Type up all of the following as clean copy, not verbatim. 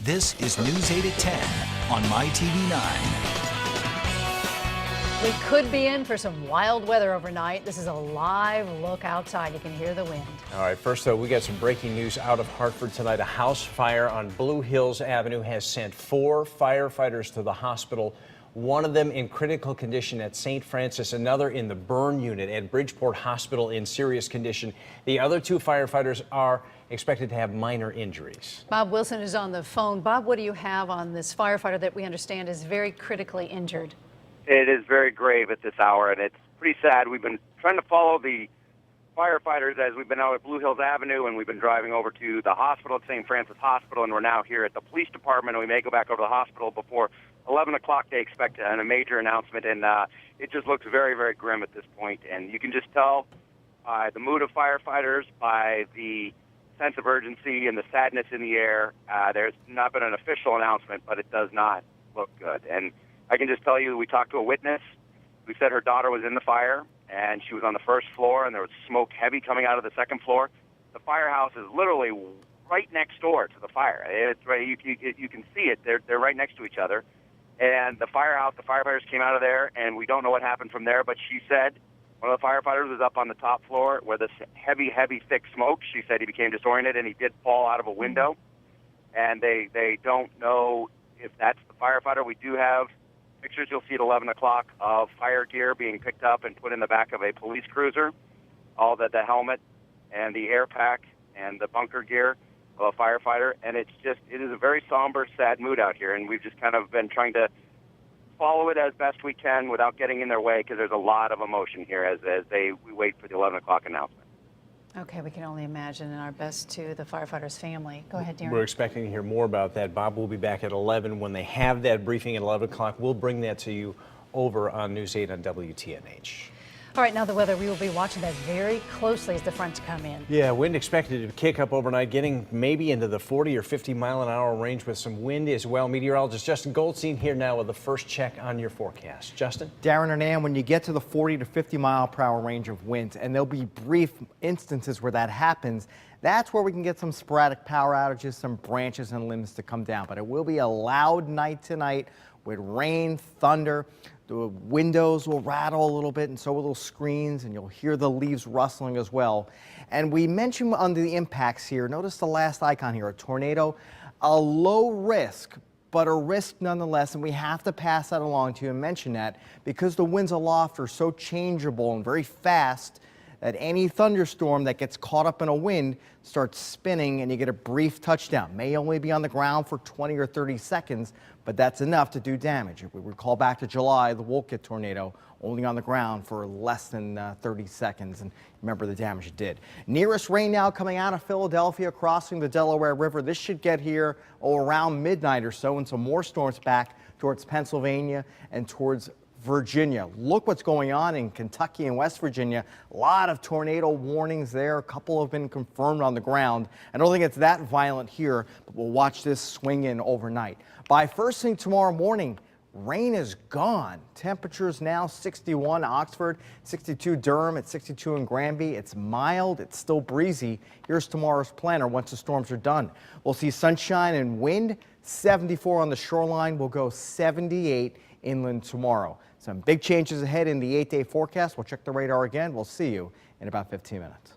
This is News 8 at 10 on MyTV9. We could be in for some wild weather overnight. This is a live look outside. You can hear the wind. All right, first though, we got some breaking news out of Hartford tonight. A house fire on Blue Hills Avenue has sent 4 firefighters to the hospital. One of them in critical condition at St. Francis, another in the burn unit at Bridgeport Hospital in serious condition. The other 2 firefighters are expected to have minor injuries. Bob Wilson is on the phone. Bob, what do you have on this firefighter that we understand is very critically injured? It is very grave at this hour, and it's pretty sad. We've been trying to follow the firefighters as we've been out at Blue Hills Avenue, and we've been driving over to the hospital at St. Francis Hospital, and we're now here at the police department, and we may go back over to the hospital before 11 o'clock. They expect a major announcement, and it just looks very, very grim at this point. And you can just tell by the mood of firefighters, by the sense of urgency and the sadness in the air. There's not been an official announcement, but it does not look good. And I can just tell you, we talked to a witness who said her daughter was in the fire, and she was on the first floor, and there was smoke heavy coming out of the second floor. The firehouse is literally right next door to the fire. It's right, you can see it. They're right next to each other. And the firehouse, the firefighters came out of there, and we don't know what happened from there, but she said one of the firefighters was up on the top floor where this heavy, thick smoke. She said he became disoriented, and he did fall out of a window. And they don't know if that's the firefighter. We do have pictures you'll see at 11 o'clock of fire gear being picked up and put in the back of a police cruiser, all the helmet and the air pack and the bunker gear of a firefighter. And it is a very somber, sad mood out here, and we've just kind of been trying to follow it as best we can without getting in their way, because there's a lot of emotion here as we wait for the 11 o'clock announcement. Okay, we can only imagine, and our best to the firefighter's family. Go ahead, Darren. We're expecting to hear more about that. Bob will be back at 11. When they have that briefing at 11 o'clock, we'll bring that to you over on News 8 on WTNH. All right, now the weather. We will be watching that very closely as the fronts come in. Yeah, wind expected to kick up overnight, getting maybe into the 40 or 50 mile an hour range with some wind as well. Meteorologist Justin Goldstein here now with the first check on your forecast. Justin? Darren and Ann, when you get to the 40 to 50 mile per hour range of winds, and there'll be brief instances where that happens, that's where we can get some sporadic power outages, some branches and limbs to come down. But it will be a loud night tonight with rain, thunder. The windows will rattle a little bit, and so will those screens, and you'll hear the leaves rustling as well. And we mentioned under the impacts here, notice the last icon here, a tornado, a low risk, but a risk nonetheless, and we have to pass that along to you and mention that because the winds aloft are so changeable and very fast that any thunderstorm that gets caught up in a wind starts spinning and you get a brief touchdown. May only be on the ground for 20 or 30 seconds, but that's enough to do damage. If we recall back to July, the Wolcott tornado, only on the ground for less than 30 seconds, and remember the damage it did. Nearest rain now coming out of Philadelphia, crossing the Delaware River. This should get here around midnight or so, and some more storms back towards Pennsylvania and towards Virginia. Look what's going on in Kentucky and West Virginia. A lot of tornado warnings there. A couple have been confirmed on the ground. I don't think it's that violent here, but we'll watch this swing in overnight. By first thing tomorrow morning, rain is gone. Temperatures now 61 Oxford, 62 Durham, at 62 in Granby. It's mild, it's still breezy. Here's tomorrow's planner once the storms are done. We'll see sunshine and wind, 74 on the shoreline. We'll go 78 inland tomorrow. Some big changes ahead in the 8-day forecast. We'll check the radar again. We'll see you in about 15 minutes.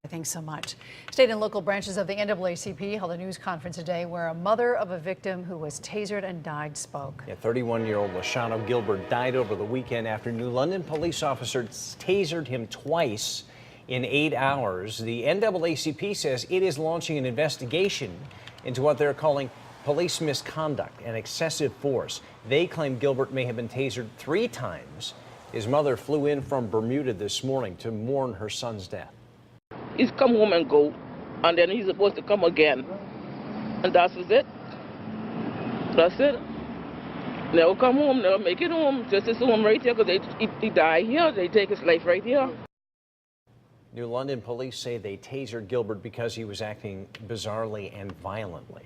Thanks so much. State and local branches of the NAACP held a news conference today where a mother of a victim who was tasered and died spoke. Yeah, 31-year-old Lashana Gilbert died over the weekend after New London police officers tasered him twice in 8 hours. The NAACP says it is launching an investigation into what they're calling police misconduct and excessive force. They claim Gilbert may have been tasered 3 times. His mother flew in from Bermuda this morning to mourn her son's death. He's come home and go, and then he's supposed to come again. And that was it. That's it. Never come home, never make it home. Just his home right here, because he died here. They take his life right here. New London police say they tasered Gilbert because he was acting bizarrely and violently.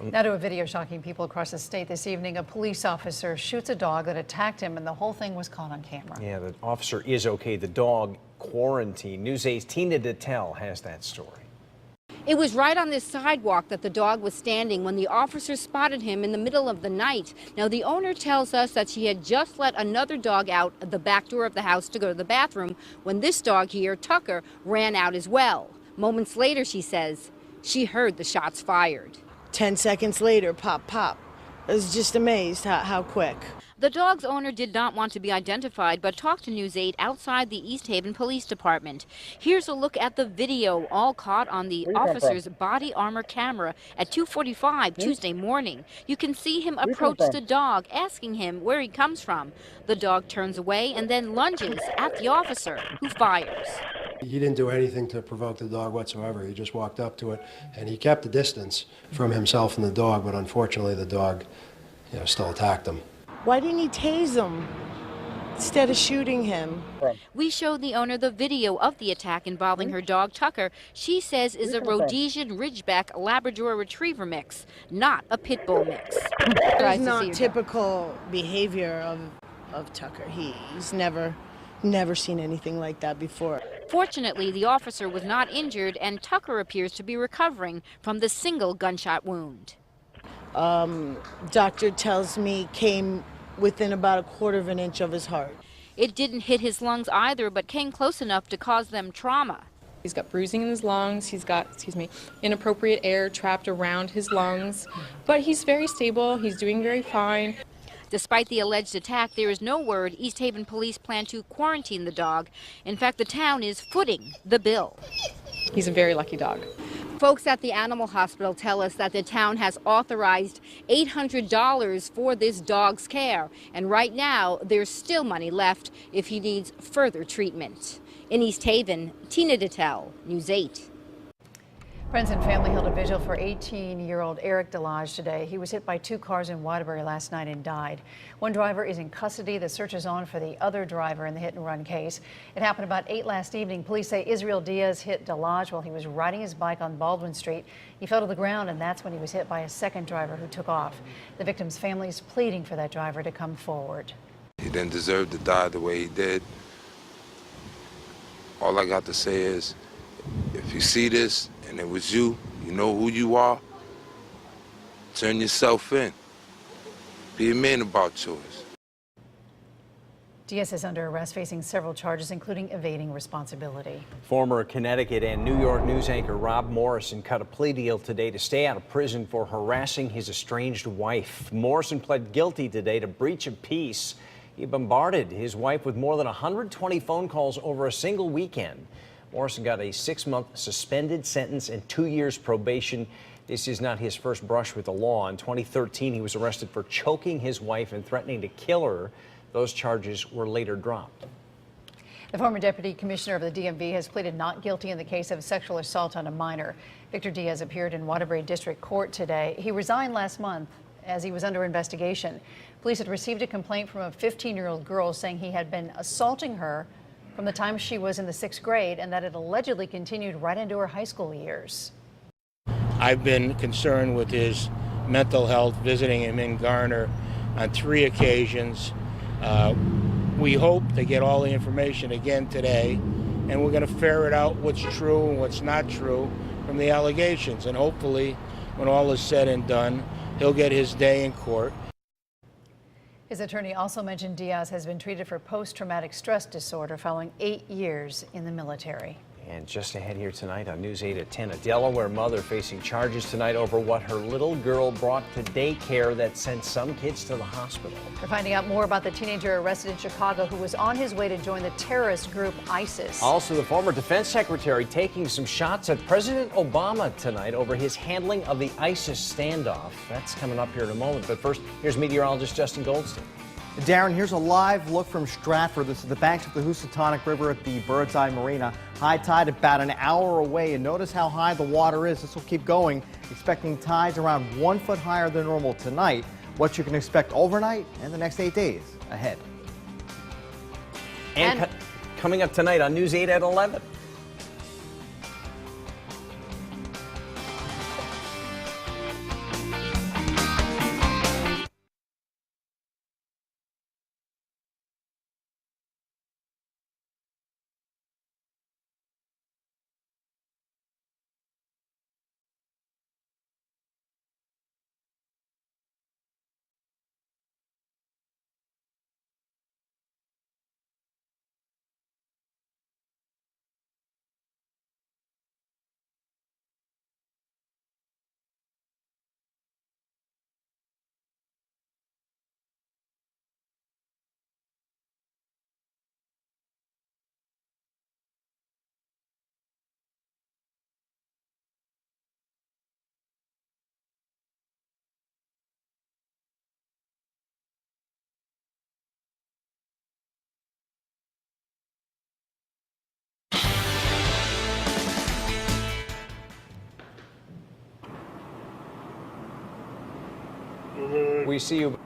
Now to a video shocking people across the state this evening. A police officer shoots a dog that attacked him, and the whole thing was caught on camera. Yeah, the officer is okay. The dog quarantined. News 8's Tina Detel has that story. It was right on this sidewalk that the dog was standing when the officers spotted him in the middle of the night. Now, the owner tells us that she had just let another dog out the back door of the house to go to the bathroom when this dog here, Tucker, ran out as well. Moments later, she says, she heard the shots fired. 10 seconds later, pop, pop. I was just amazed how quick. The dog's owner did not want to be identified, but talked to News 8 outside the East Haven Police Department. Here's a look at the video, all caught on the officer's body armor camera at 2:45 Tuesday morning. You can see him approach the dog, asking him where he comes from. The dog turns away and then lunges at the officer, who fires. He didn't do anything to provoke the dog whatsoever. He just walked up to it, and he kept the distance from himself and the dog, but unfortunately the dog, still attacked him. Why didn't he tase him instead of shooting him? We showed the owner the video of the attack involving her dog, Tucker. She says is a Rhodesian Ridgeback Labrador Retriever mix, not a pit bull mix. It's not typical behavior of Tucker. He's never seen anything like that before. Fortunately, the officer was not injured, and Tucker appears to be recovering from the single gunshot wound. Doctor tells me came within about 1/4 of an inch of his heart. It didn't hit his lungs either, but came close enough to cause them trauma. He's got bruising in his lungs. He's got, inappropriate air trapped around his lungs. But he's very stable. He's doing very fine. Despite the alleged attack, there is no word East Haven police plan to quarantine the dog. In fact, the town is footing the bill. He's a very lucky dog. Folks at the animal hospital tell us that the town has authorized $800 for this dog's care. And right now, there's still money left if he needs further treatment. In East Haven, Tina Dittel, News 8. Friends and family held a vigil for 18-year-old Eric Delage today. He was hit by 2 cars in Waterbury last night and died. One driver is in custody. The search is on for the other driver in the hit-and-run case. It happened about 8 last evening. Police say Israel Diaz hit Delage while he was riding his bike on Baldwin Street. He fell to the ground, and that's when he was hit by a second driver who took off. The victim's family is pleading for that driver to come forward. He didn't deserve to die the way he did. All I got to say is, if you see this and it was you, you know who you are, turn yourself in. Be a man about yours. Diaz is under arrest, facing several charges, including evading responsibility. Former Connecticut and New York news anchor Rob Morrison cut a plea deal today to stay out of prison for harassing his estranged wife. Morrison pled guilty today to breach of peace. He bombarded his wife with more than 120 phone calls over a single weekend. Morrison got a 6-month suspended sentence and 2 years probation. This is not his first brush with the law. In 2013, he was arrested for choking his wife and threatening to kill her. Those charges were later dropped. The former deputy commissioner of the DMV has pleaded not guilty in the case of sexual assault on a minor. Victor Diaz appeared in Waterbury District Court today. He resigned last month as he was under investigation. Police had received a complaint from a 15-year-old girl saying he had been assaulting her from the time she was in the 6th grade, and that it allegedly continued right into her high school years. I've been concerned with his mental health, visiting him in Garner on 3 occasions. We hope to get all the information again today, and we're going to ferret out what's true and what's not true from the allegations. And hopefully, when all is said and done, he'll get his day in court. His attorney also mentioned Diaz has been treated for post-traumatic stress disorder following 8 years in the military. And just ahead here tonight on News 8 at 10, a Delaware mother facing charges tonight over what her little girl brought to daycare that sent some kids to the hospital. We're finding out more about the teenager arrested in Chicago who was on his way to join the terrorist group ISIS. Also, the former defense secretary taking some shots at President Obama tonight over his handling of the ISIS standoff. That's coming up here in a moment. But first, here's meteorologist Justin Goldstein. Darren, here's a live look from Stratford. This is the banks of the Housatonic River at the Bird's Eye Marina. High tide about an hour away, and notice how high the water is. This will keep going, expecting tides around 1 foot higher than normal tonight. What you can expect overnight and the next 8 days ahead. And coming up tonight on News 8 at 11. We see you.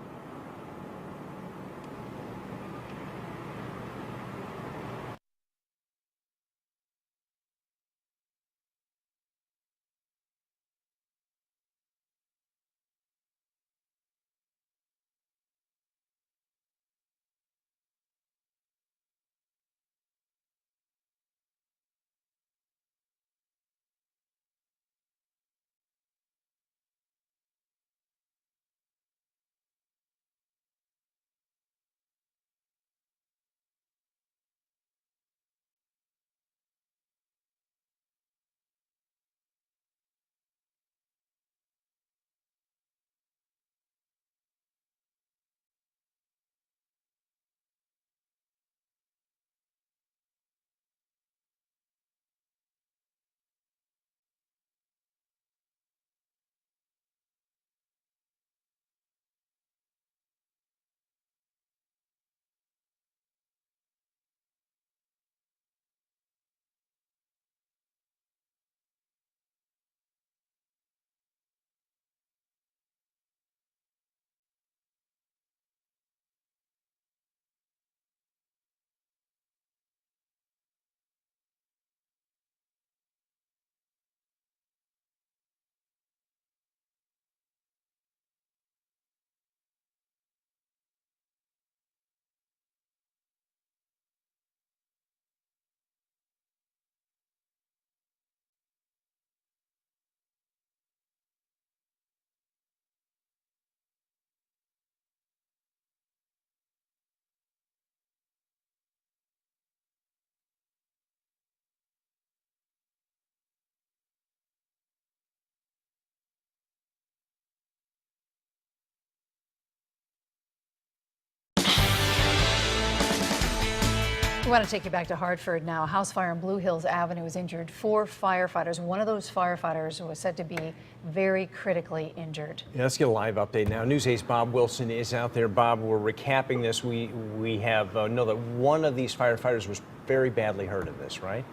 We want to take you back to Hartford now. A house fire on Blue Hills Avenue has injured 4 firefighters. One of those firefighters was said to be very critically injured. Yeah, let's get a live update now. News 8's Bob Wilson is out there. Bob, we're recapping this. We have know that one of these firefighters was very badly hurt in this, right?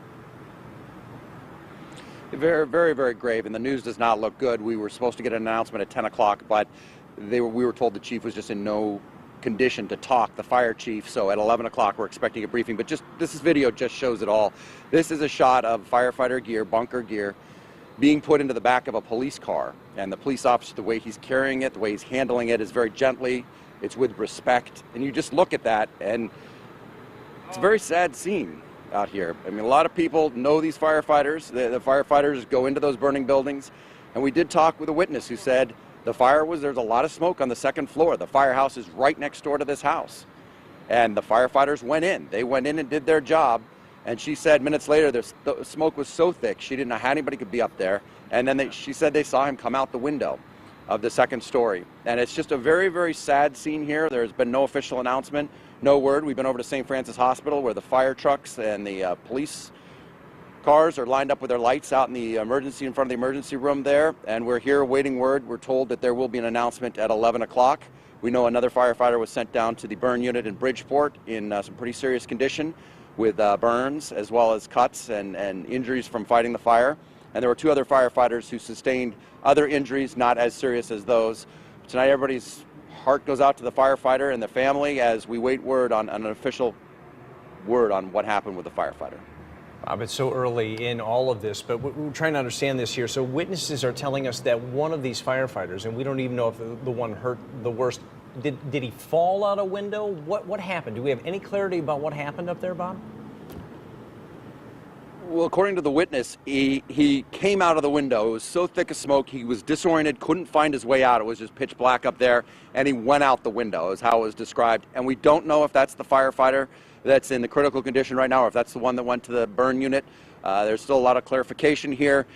Very, very, very grave, and the news does not look good. We were supposed to get an announcement at 10 o'clock, but we were told the chief was just in no condition to talk, the fire chief. So at 11 o'clock we're expecting a briefing, but this video just shows it all. This is a shot of firefighter gear, bunker gear, being put into the back of a police car, and the police officer, the way he's carrying it, the way he's handling it is very gently, it's with respect, and you just look at that and it's a very sad scene out here. I mean, a lot of people know these firefighters. The firefighters go into those burning buildings, and we did talk with a witness who said there's a lot of smoke on the second floor. The firehouse is right next door to this house. And the firefighters went in. They went in and did their job. And she said minutes later, the smoke was so thick, she didn't know how anybody could be up there. And then she said they saw him come out the window of the second story. And it's just a very, very sad scene here. There's been no official announcement, no word. We've been over to St. Francis Hospital where the fire trucks and the police cars are lined up with their lights out in front of the emergency room there, and we're here awaiting word. We're told that there will be an announcement at 11 o'clock. We know another firefighter was sent down to the burn unit in Bridgeport in some pretty serious condition with burns as well as cuts and injuries from fighting the fire. And there were 2 other firefighters who sustained other injuries, not as serious as those. Tonight everybody's heart goes out to the firefighter and the family as we wait word on an official word on what happened with the firefighter. Bob, it's so early in all of this, but we're trying to understand this here. So witnesses are telling us that one of these firefighters, and we don't even know if the one hurt the worst, did he fall out a window? What happened? Do we have any clarity about what happened up there, Bob? Well, according to the witness, he came out of the window. It was so thick of smoke, he was disoriented, couldn't find his way out. It was just pitch black up there, and he went out the window, is how it was described. And we don't know if that's the firefighter that's in the critical condition right now, or if that's the one that went to the burn unit. There's still a lot of clarification here.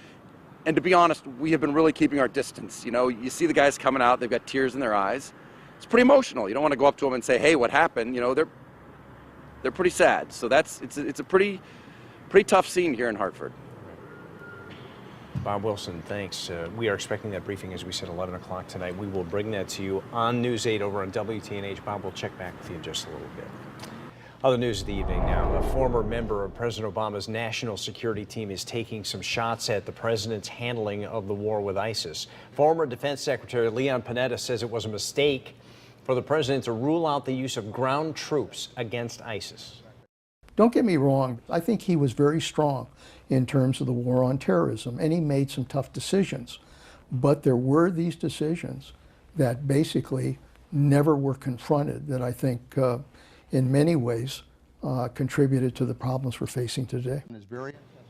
And to be honest, we have been really keeping our distance. You know, you see the guys coming out, they've got tears in their eyes. It's pretty emotional. You don't want to go up to them and say, hey, what happened? You know, they're pretty sad. So it's a pretty tough scene here in Hartford. Bob Wilson, thanks. We are expecting that briefing, as we said, 11 o'clock tonight. We will bring that to you on News 8 over on WTNH. Bob, we'll check back with you in just a little bit. Other news of the evening now. A former member of President Obama's national security team is taking some shots at the president's handling of the war with ISIS. Former Defense Secretary Leon Panetta says it was a mistake for the president to rule out the use of ground troops against ISIS. Don't get me wrong, I think he was very strong in terms of the war on terrorism, and he made some tough decisions. But there were these decisions that basically never were confronted that I think in many ways contributed to the problems we're facing today.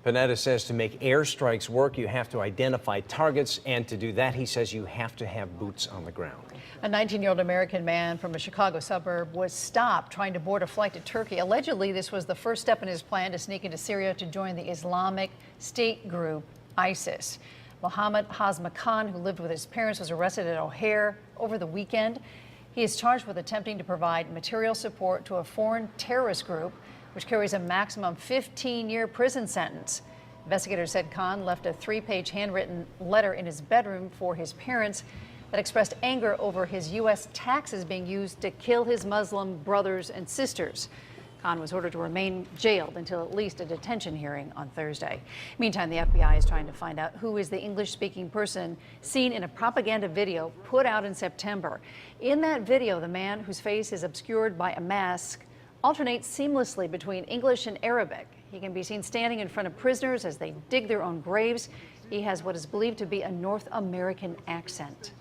Panetta says to make airstrikes work, you have to identify targets, and to do that, he says you have to have boots on the ground. A 19-year-old American man from a Chicago suburb was stopped trying to board a flight to Turkey. Allegedly, this was the first step in his plan to sneak into Syria to join the Islamic State group ISIS. Mohammed Hazma Khan, who lived with his parents, was arrested at O'Hare over the weekend. He is charged with attempting to provide material support to a foreign terrorist group, which carries a maximum 15-year prison sentence. Investigators said Khan left a 3-page handwritten letter in his bedroom for his parents that expressed anger over his U.S. taxes being used to kill his Muslim brothers and sisters. Khan was ordered to remain jailed until at least a detention hearing on Thursday. Meantime, the FBI is trying to find out who is the English-speaking person seen in a propaganda video put out in September. In that video, the man whose face is obscured by a mask alternates seamlessly between English and Arabic. He can be seen standing in front of prisoners as they dig their own graves. He has what is believed to be a North American accent.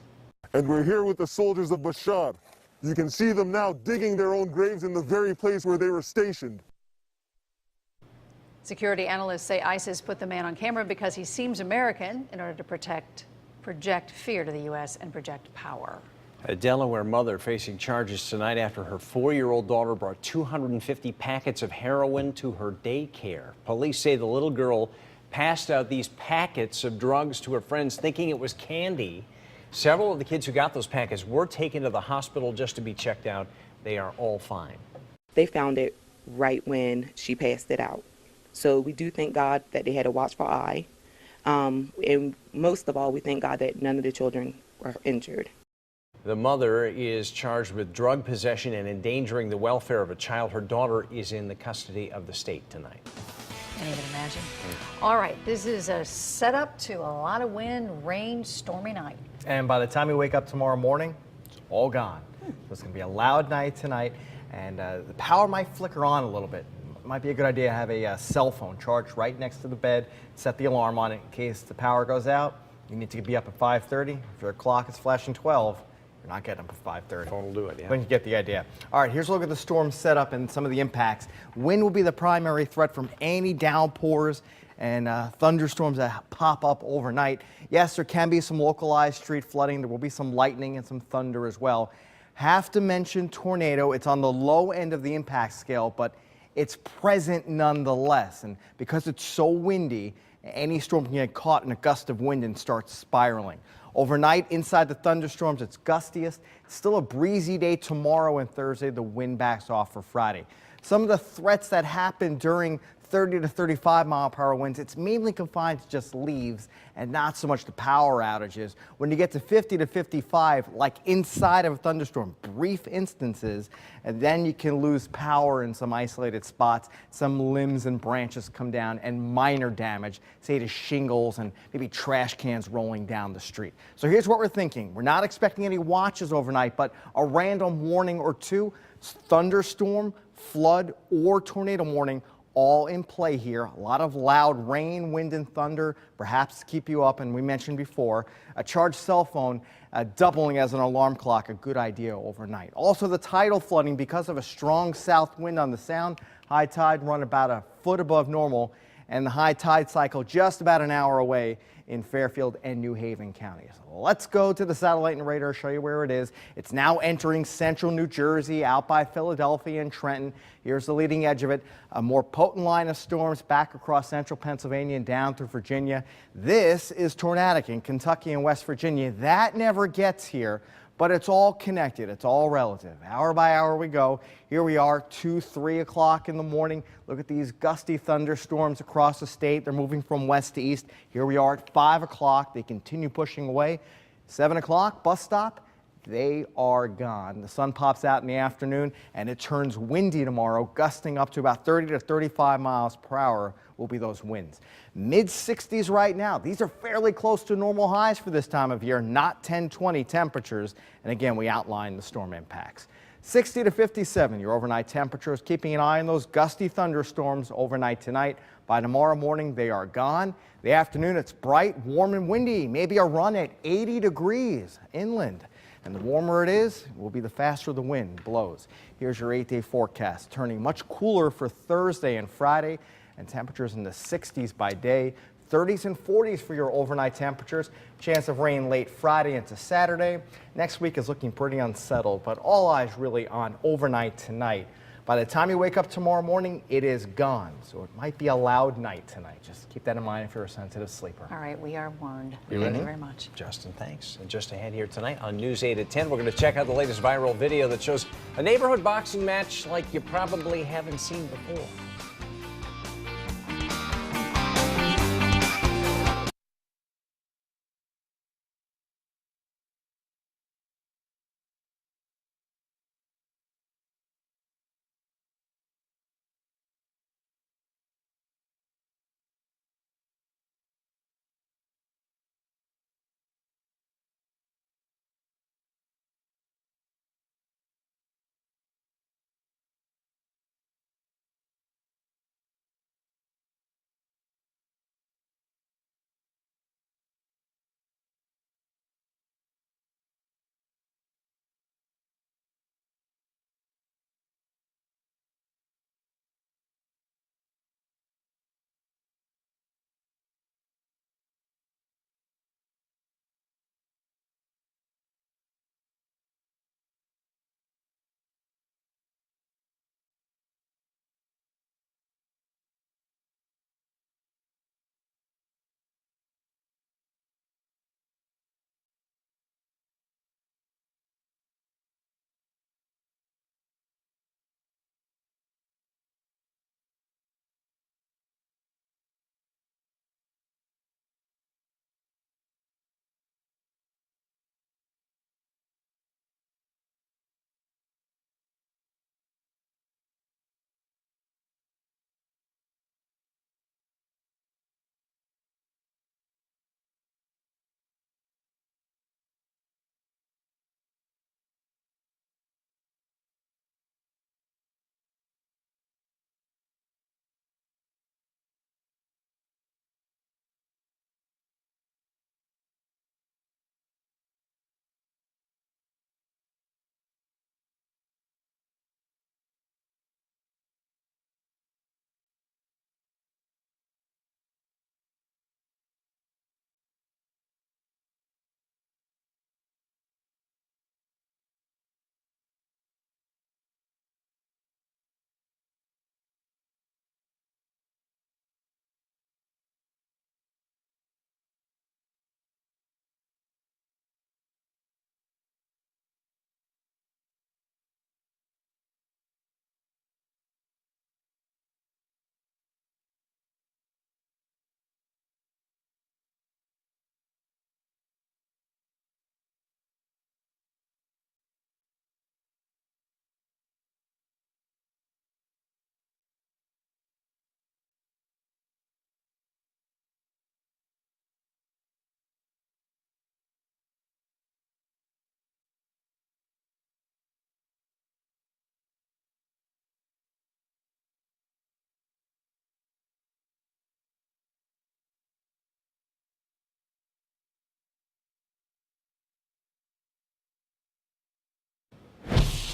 And we're here with the soldiers of Bashar. You can see them now digging their own graves in the very place where they were stationed. Security analysts say ISIS put the man on camera because he seems American in order to project fear to the U.S. and project power. A Delaware mother facing charges tonight after her 4-year-old daughter brought 250 packets of heroin to her daycare. Police say the little girl passed out these packets of drugs to her friends thinking it was candy. Several of the kids who got those packets were taken to the hospital just to be checked out. They are all fine. They found it right when she passed it out. So we do thank God that they had a watchful eye. And most of all, we thank God that none of the children were injured. The mother is charged with drug possession and endangering the welfare of a child. Her daughter is in the custody of the state tonight. Can't even imagine. All right, this is a setup to a lot of wind, rain, stormy night. And by the time you wake up tomorrow morning, it's all gone. So it's going to be a loud night tonight, and the power might flicker on a little bit. It might be a good idea to have a cell phone charged right next to the bed, set the alarm on it in case the power goes out. You need to be up at 5:30. If your clock is flashing 12, you're not getting up at 5:30. Phone will do it, yeah. But you get the idea. All right, here's a look at the storm setup and some of the impacts. Wind will be the primary threat from any downpours and thunderstorms that pop up overnight. Yes, there can be some localized street flooding. There will be some lightning and some thunder as well. Have to mention tornado. It's on the low end of the impact scale, but it's present nonetheless. And because it's so windy, any storm can get caught in a gust of wind and start spiraling. Overnight, inside the thunderstorms, it's gustiest. It's still a breezy day tomorrow and Thursday. The wind backs off for Friday. Some of the threats that happen during 30 to 35 mile per hour winds, it's mainly confined to just leaves and not so much the power outages. When you get to 50 to 55, like inside of a thunderstorm, brief instances, and then you can lose power in some isolated spots. Some limbs and branches come down and minor damage, say to shingles and maybe trash cans rolling down the street. So here's what we're thinking. We're not expecting any watches overnight, but a random warning or two, thunderstorm, flood, or tornado warning, all in play here. A lot of loud rain, wind, and thunder, perhaps to keep you up. And we mentioned before, a charged cell phone doubling as an alarm clock, a good idea overnight. Also, the tidal flooding because of a strong south wind on the Sound. High tide run about a foot above normal, and the high tide cycle just about an hour away in Fairfield and New Haven counties. Let's go to the satellite and radar, show you where it is. It's now entering central New Jersey, out by Philadelphia and Trenton. Here's the leading edge of it. A more potent line of storms back across central Pennsylvania and down through Virginia. This is tornadic in Kentucky and West Virginia. That never gets here, but it's all connected. It's all relative. Hour by hour we go. Here we are, 2, 3 o'clock in the morning. Look at these gusty thunderstorms across the state. They're moving from west to east. Here we are at 5 o'clock. They continue pushing away. 7 o'clock, bus stop. they are gone. The sun pops out in the afternoon and it turns windy tomorrow, gusting up to about 30 to 35 miles per hour will be those winds. Mid-60s right now. These are fairly close to normal highs for this time of year, not 10-20 temperatures. And again, we outlined the storm impacts. 60 to 57, your overnight temperatures, keeping an eye on those gusty thunderstorms overnight tonight. By tomorrow morning, they are gone. The afternoon, it's bright, warm and windy, maybe a run at 80 degrees inland. And the warmer it is, will be the faster the wind blows. Here's your 8-day forecast, turning much cooler for Thursday and Friday, and temperatures in the 60s by day. 30s and 40s for your overnight temperatures. Chance of rain late Friday into Saturday. Next week is looking pretty unsettled, but all eyes really on overnight tonight. By the time you wake up tomorrow morning, it is gone. So it might be a loud night tonight. Just keep that in mind if you're a sensitive sleeper. All right, we are warned. You Thank you very much. Justin, thanks. And just ahead here tonight on News 8 at 10, we're going to check out the latest viral video that shows a neighborhood boxing match like you probably haven't seen before.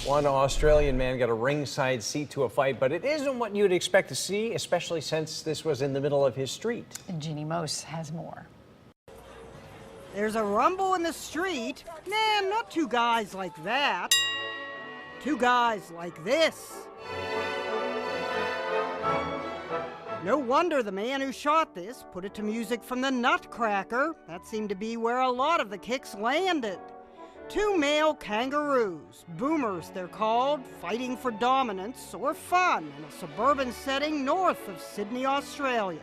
One Australian man got a ringside seat to a fight, but it isn't what you'd expect to see, especially since this was in the middle of his street. And Jeannie Mose has more. There's a rumble in the street. Nah, not two guys like that. Two guys like this. No wonder the man who shot this put it to music from the Nutcracker. That seemed to be where a lot of the kicks landed. Two male kangaroos, boomers they're called, fighting for dominance or fun in a suburban setting north of Sydney, Australia.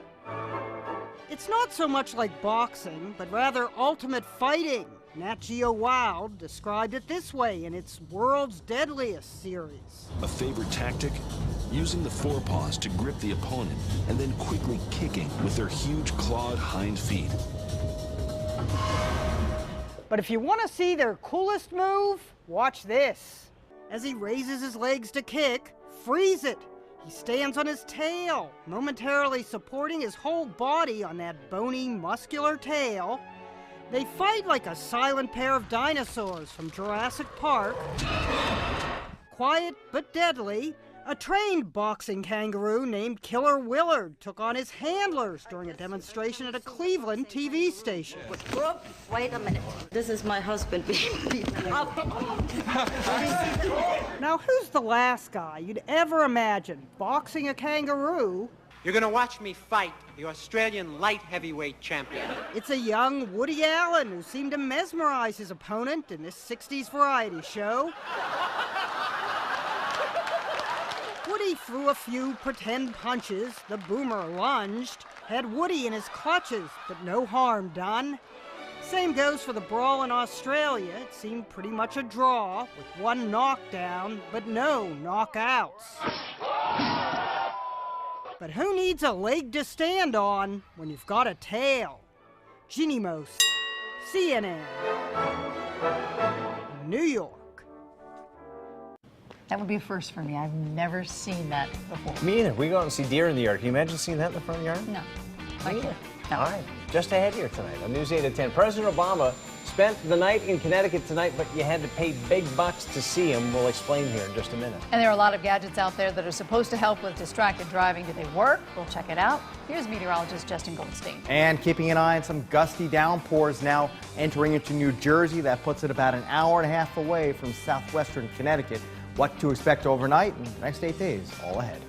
It's not so much like boxing, but rather ultimate fighting, Nat Geo Wild described it this way in its World's Deadliest series. A favorite tactic? Using the forepaws to grip the opponent and then quickly kicking with their huge clawed hind feet. But if you want to see their coolest move, watch this. As he raises his legs to kick, freeze it. He stands on his tail, momentarily supporting his whole body on that bony, muscular tail. They fight like a silent pair of dinosaurs from Jurassic Park. Quiet but deadly, a trained boxing kangaroo named Killer Willard took on his handlers during a demonstration at a Cleveland TV station. Wait a minute. This is my husband being beaten up. Now, who's the last guy you'd ever imagine boxing a kangaroo? You're gonna watch me fight the Australian light heavyweight champion. It's a young Woody Allen who seemed to mesmerize his opponent in this 60s variety show. Woody threw a few pretend punches, the boomer lunged, had Woody in his clutches, but no harm done. Same goes for the brawl in Australia. It seemed pretty much a draw, with one knockdown, but no knockouts. But who needs a leg to stand on when you've got a tail? Jeannie Most, CNN, New York. That would be a first for me. I've never seen that before. Me either. We go out and see deer in the yard. Can you imagine seeing that in the front yard? No. Me either. All right. Just ahead here tonight on News 8 at 10. President Obama spent the night in Connecticut tonight, but you had to pay big bucks to see him. We'll explain here in just a minute. And there are a lot of gadgets out there that are supposed to help with distracted driving. Do they work? We'll check it out. Here's meteorologist Justin Goldstein. And keeping an eye on some gusty downpours now entering into New Jersey. That puts it about an hour and a half away from southwestern Connecticut. What to expect overnight and the next 8 days, all ahead.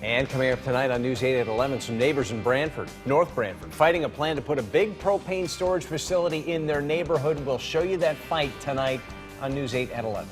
And coming up tonight on News 8 at 11, some neighbors in Brantford, North Brantford, fighting a plan to put a big propane storage facility in their neighborhood. We'll show you that fight tonight on News 8 at 11.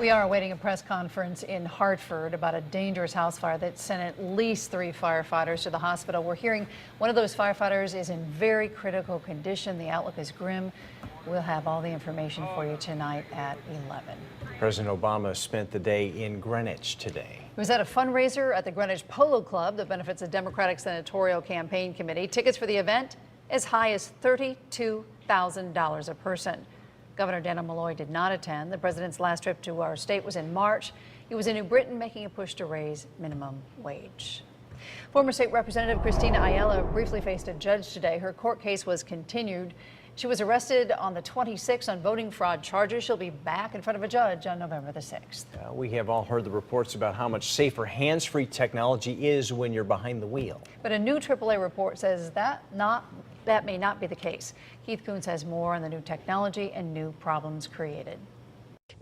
We are awaiting a press conference in Hartford about a dangerous house fire that sent at least 3 firefighters to the hospital. We're hearing one of those firefighters is in very critical condition. The outlook is grim. We'll have all the information for you tonight at 11. President Obama spent the day in Greenwich today. He was at a fundraiser at the Greenwich Polo Club that benefits the Democratic Senatorial Campaign Committee. Tickets for the event as high as $32,000 a person. Governor Dannel Malloy did not attend. The president's last trip to our state was in March. He was in New Britain making a push to raise minimum wage. Former state representative Christina Ayala briefly faced a judge today. Her court case was continued. She was arrested on the 26th on voting fraud charges. She'll be back in front of a judge on November the 6th. We have all heard the reports about how much safer hands-free technology is when you're behind the wheel. But a new AAA report says that may not be the case. Keith Koontz has more on the new technology and new problems created.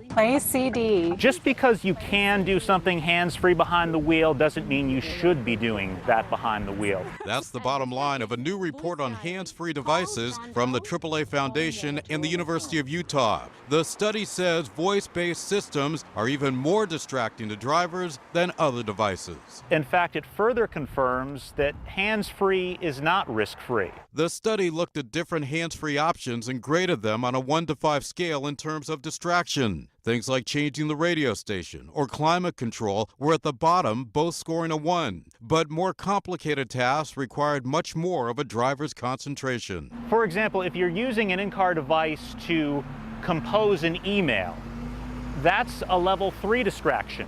Play CD. Just because you can do something hands-free behind the wheel doesn't mean you should be doing that behind the wheel. That's the bottom line of a new report on hands-free devices from the AAA Foundation and the University of Utah. The study says voice-based systems are even more distracting to drivers than other devices. In fact, it further confirms that hands-free is not risk-free. The study looked at different hands-free options and graded them on a 1 to 5 scale in terms of distraction. Things like changing the radio station or climate control were at the bottom, both scoring a 1. But more complicated tasks required much more of a driver's concentration. For example, if you're using an in-car device to compose an email, that's a level 3 distraction.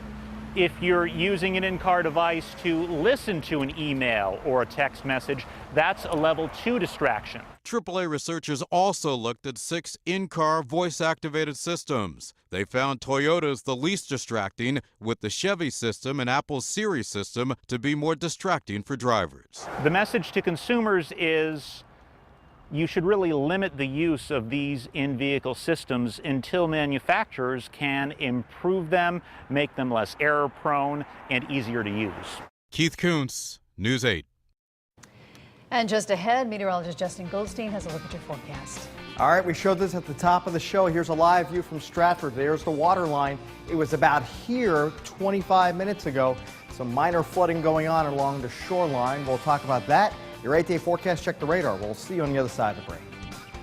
If you're using an in-car device to listen to an email or a text message, that's a level 2 distraction. AAA researchers also looked at 6 in-car voice-activated systems. They found Toyota's the least distracting, with the Chevy system and Apple's Siri system to be more distracting for drivers. The message to consumers is you should really limit the use of these in-vehicle systems until manufacturers can improve them, make them less error-prone, and easier to use. Keith Koontz, News 8. And just ahead, meteorologist Justin Goldstein has a look at your forecast. All right, we showed this at the top of the show. Here's a live view from Stratford. There's the water line. It was about here 25 minutes ago. Some minor flooding going on along the shoreline. We'll talk about that. Your 8-day forecast, check the radar. We'll see you on the other side of the break.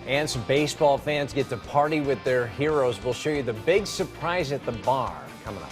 And some baseball fans get to party with their heroes. We'll show you the big surprise at the bar coming up.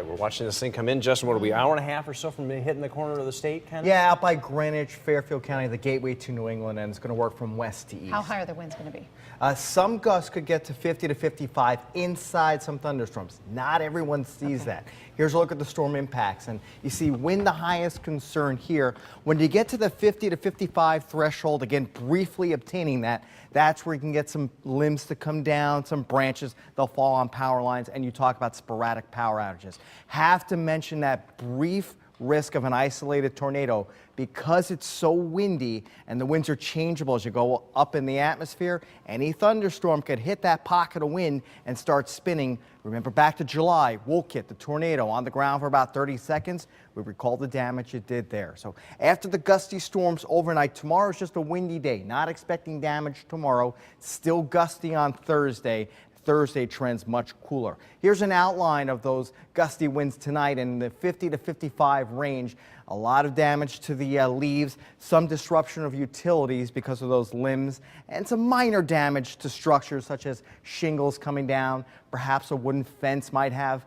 right, we're watching this thing come in. Justin, what are we, hour and a half or so from hitting the corner of the state, kind of? Yeah, out by Greenwich, Fairfield County, the gateway to New England, and it's going to work from west to east. How high are the winds going to be? Some gusts could get to 50 to 55 inside some thunderstorms. Not everyone sees that. Here's a look at the storm impacts, and you see wind the highest concern here. When you get to the 50 to 55 threshold, again, briefly obtaining that, that's where you can get some limbs to come down, some branches, they'll fall on power lines, and you talk about sporadic power outages. Have to mention that brief risk of an isolated tornado because it's so windy and the winds are changeable as you go up in the atmosphere. Any thunderstorm could hit that pocket of wind and start spinning. Remember back to July, Wolcott, the tornado on the ground for about 30 seconds. We recall the damage it did there. So after the gusty storms overnight, tomorrow is just a windy day. Not expecting damage tomorrow. Still gusty on Thursday. Thursday trends much cooler. Here's an outline of those gusty winds tonight in the 50 to 55 range. A lot of damage to the leaves, some disruption of utilities because of those limbs, and some minor damage to structures such as shingles coming down. Perhaps a wooden fence might have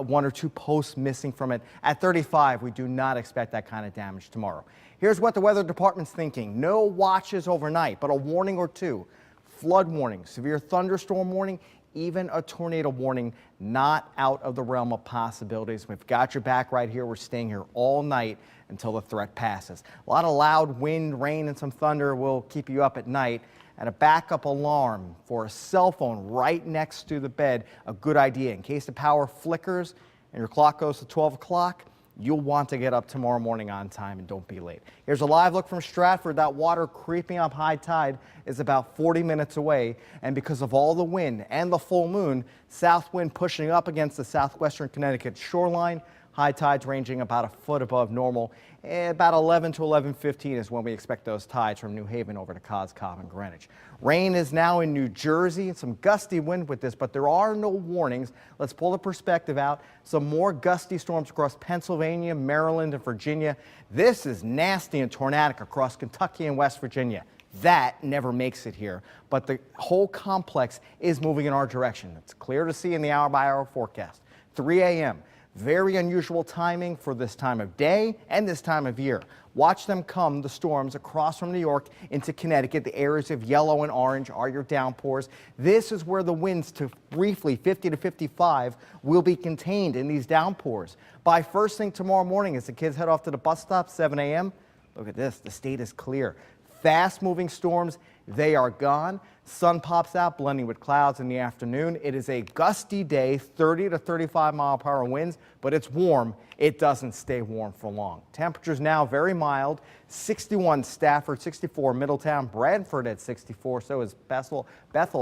one or two posts missing from it. At 35, we do not expect that kind of damage tomorrow. Here's what the weather department's thinking. No watches overnight, but a warning or two. Flood warning, severe thunderstorm warning, even a tornado warning, not out of the realm of possibilities. We've got your back right here. We're staying here all night until the threat passes. A lot of loud wind, rain, and some thunder will keep you up at night. And a backup alarm for a cell phone right next to the bed, a good idea. In case the power flickers and your clock goes to 12 o'clock, you'll want to get up tomorrow morning on time and don't be late. Here's a live look from Stratford. That water creeping up high tide is about 40 minutes away. And because of all the wind and the full moon, south wind pushing up against the southwestern Connecticut shoreline, high tides ranging about a foot above normal. About 11 to 11:15 is when we expect those tides from New Haven over to Coscob and Greenwich. Rain is now in New Jersey, some gusty wind with this, but there are no warnings. Let's pull the perspective out. Some more gusty storms across Pennsylvania, Maryland, and Virginia. This is nasty and tornadic across Kentucky and West Virginia. That never makes it here, but the whole complex is moving in our direction. It's clear to see in the hour-by-hour forecast. 3 a.m. Very unusual timing for this time of day and this time of year. Watch them come, the storms across from New York into Connecticut. The areas of yellow and orange are your downpours. This is where the winds to briefly 50 to 55 will be contained in these downpours. By first thing tomorrow morning as the kids head off to the bus stop, 7 a.m., look at this, the state is clear. Fast moving storms, they are gone. Sun pops out, blending with clouds in the afternoon. It is a gusty day, 30 to 35 mile per hour winds, but it's warm. It doesn't stay warm for long. Temperatures now very mild. 61 Stafford, 64 Middletown, Bradford at 64, so is Bethel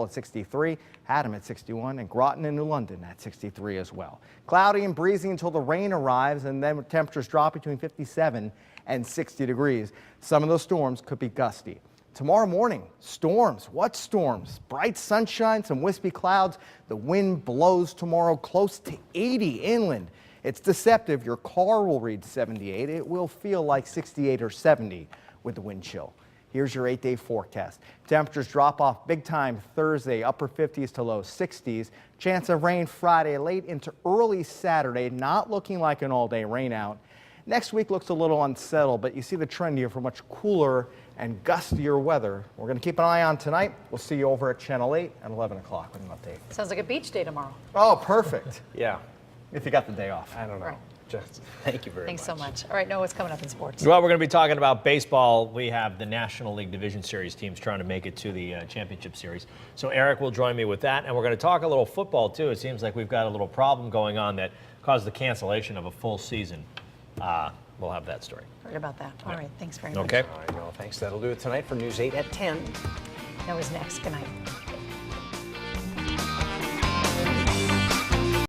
at 63, Haddam at 61, and Groton and New London at 63 as well. Cloudy and breezy until the rain arrives, and then temperatures drop between 57 and 60 degrees. Some of those storms could be gusty. Tomorrow morning, storms. What storms? Bright sunshine, some wispy clouds. The wind blows tomorrow close to 80 inland. It's deceptive. Your car will read 78. It will feel like 68 or 70 with the wind chill. Here's your 8-day forecast. Temperatures drop off big time Thursday, upper 50s to low 60s. Chance of rain Friday late into early Saturday. Not looking like an all-day rain out. Next week looks a little unsettled, but you see the trend here for much cooler and gustier weather. We're going to keep an eye on tonight. We'll see you over at Channel 8 at 11 o'clock with an update. Sounds like a beach day tomorrow. Oh, perfect. Yeah. If you got the day off. I don't know. Right. Just thank you very Thanks much. so much. All right, Noah, what's coming up in sports? Well, we're going to be talking about baseball. We have the National League Division Series teams trying to make it to the championship series. So Eric will join me with that, and we're going to talk a little football, too. It seems like we've got a little problem going on that caused the cancellation of a full season. We'll have that story. Heard about that. All right, thanks very much. Okay. All right, well, thanks. That'll do it tonight for News 8 at 10. Noah's next. Good night.